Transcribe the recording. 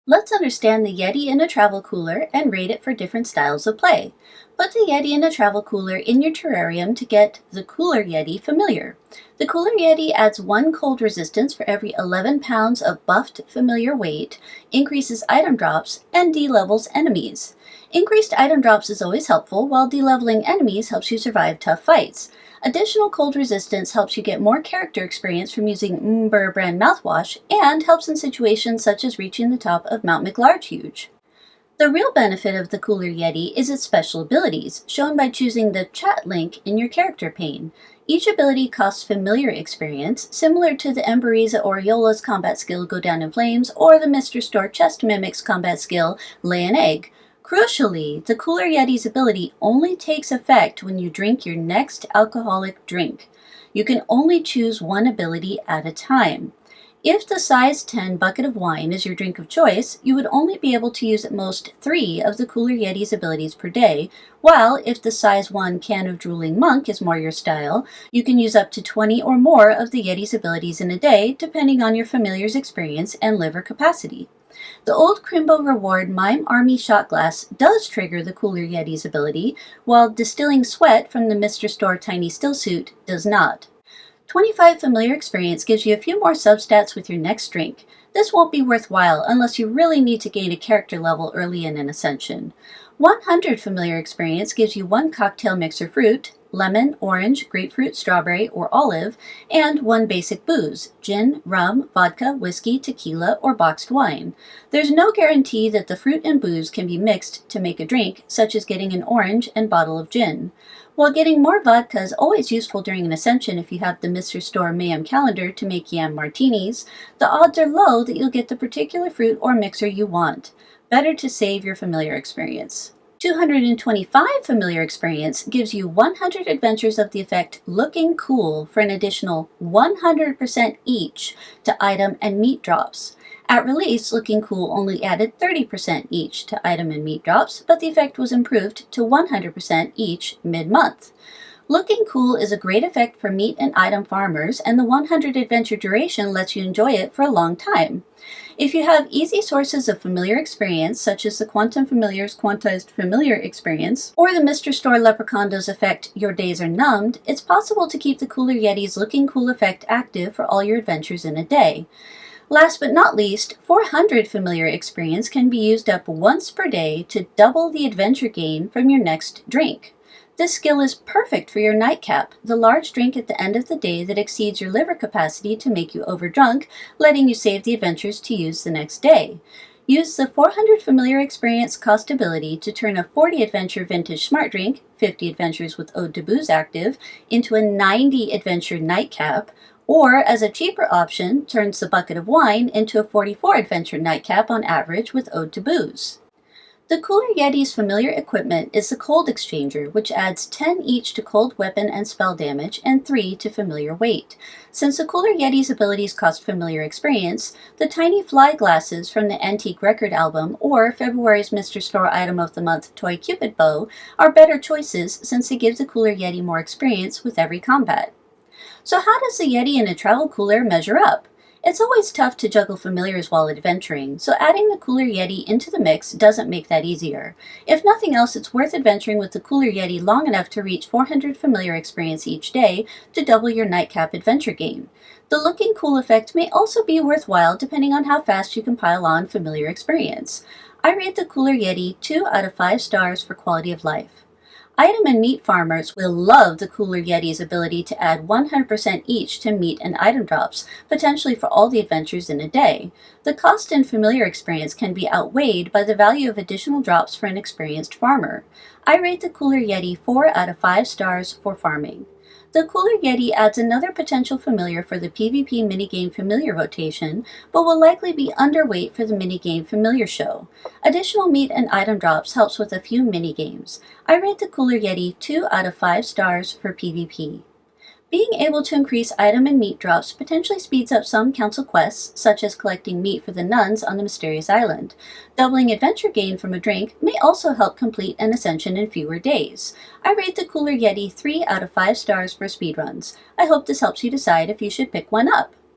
Let's understand the Yeti in a travel cooler and rate it for different styles of play. Put the Yeti in a travel cooler in your terrarium to get the Cooler Yeti familiar. The Cooler Yeti adds 1 cold resistance for every 11 pounds of buffed familiar weight, increases item drops, and de-levels enemies. Increased item drops is always helpful, while de-leveling enemies helps you survive tough fights. Additional cold resistance helps you get more character experience from using brand mouthwash and helps in situations such as reaching the top of Mount McLargehuge. The real benefit of the Cooler Yeti is its special abilities, shown by choosing the chat link in your character pane. Each ability costs familiar experience, similar to the Emberiza Oriola's combat skill Go Down in Flames or the Mr. Store Chest Mimic's combat skill Lay an Egg. Crucially, the Cooler Yeti's ability only takes effect when you drink your next alcoholic drink. You can only choose one ability at a time. If the size 10 bucket of wine is your drink of choice, you would only be able to use at most 3 of the Cooler Yeti's abilities per day, while if the size 1 can of Drooling Monk is more your style, you can use up to 20 or more of the Yeti's abilities in a day, depending on your familiar's experience and liver capacity. The old Crimbo reward Mime Army Shot Glass does trigger the Cooler Yeti's ability, while Distilling Sweat from the Mr. Store Tiny Still Suit does not. 25 familiar experience gives you a few more substats with your next drink. This won't be worthwhile unless you really need to gain a character level early in an ascension. 100 familiar experience gives you 1 cocktail mixer fruit, lemon, orange, grapefruit, strawberry, or olive, and 1 basic booze, gin, rum, vodka, whiskey, tequila, or boxed wine. There's no guarantee that the fruit and booze can be mixed to make a drink, such as getting an orange and bottle of gin. While getting more vodka is always useful during an ascension if you have the Mr. Store Mayhem calendar to make yam martinis, the odds are low that you'll get the particular fruit or mixer you want. Better to save your familiar experience. 225 familiar experience gives you 100 adventures of the effect Looking Cool for an additional 100% each to item and meat drops. At release, Looking Cool only added 30% each to item and meat drops, but the effect was improved to 100% each mid-month. Looking Cool is a great effect for meat and item farmers, and the 100 adventure duration lets you enjoy it for a long time. If you have easy sources of familiar experience, such as the Quantum Familiar's Quantized Familiar Experience, or the Mr. Store Leprechaundo's effect Your Days Are Numbed, it's possible to keep the Cooler Yeti's Looking Cool effect active for all your adventures in a day. Last but not least, 400 familiar experience can be used up once per day to double the adventure gain from your next drink. This skill is perfect for your nightcap, the large drink at the end of the day that exceeds your liver capacity to make you overdrunk, letting you save the adventures to use the next day. Use the 400 familiar experience cost ability to turn a 40 adventure vintage smart drink, 50 adventures with Ode to Booze active, into a 90 adventure nightcap, or, as a cheaper option, turns the bucket of wine into a 44 adventure nightcap on average with Ode to Booze. The Cooler Yeti's familiar equipment is the Cold Exchanger, which adds 10 each to cold weapon and spell damage and 3 to familiar weight. Since the Cooler Yeti's abilities cost familiar experience, the Tiny Fly Glasses from the Antique Record album or February's Mr. Store Item of the Month Toy Cupid Bow are better choices since they give the Cooler Yeti more experience with every combat. So how does the Yeti in a travel cooler measure up? It's always tough to juggle familiars while adventuring, so adding the Cooler Yeti into the mix doesn't make that easier. If nothing else, it's worth adventuring with the Cooler Yeti long enough to reach 400 familiar experience each day to double your nightcap adventure gain. The Looking Cool effect may also be worthwhile depending on how fast you can pile on familiar experience. I rate the Cooler Yeti 2 out of 5 stars for quality of life. Item and meat farmers will love the Cooler Yeti's ability to add 100% each to meat and item drops, potentially for all the adventures in a day. The cost and familiar experience can be outweighed by the value of additional drops for an experienced farmer. I rate the Cooler Yeti 4 out of 5 stars for farming. The Cooler Yeti adds another potential familiar for the PvP minigame familiar rotation, but will likely be underweight for the minigame familiar show. Additional meat and item drops helps with a few minigames. I rate the Cooler Yeti 2 out of 5 stars for PvP. Being able to increase item and meat drops potentially speeds up some council quests, such as collecting meat for the nuns on the mysterious island. Doubling adventure gain from a drink may also help complete an ascension in fewer days. I rate the Cooler Yeti 3 out of 5 stars for speedruns. I hope this helps you decide if you should pick one up.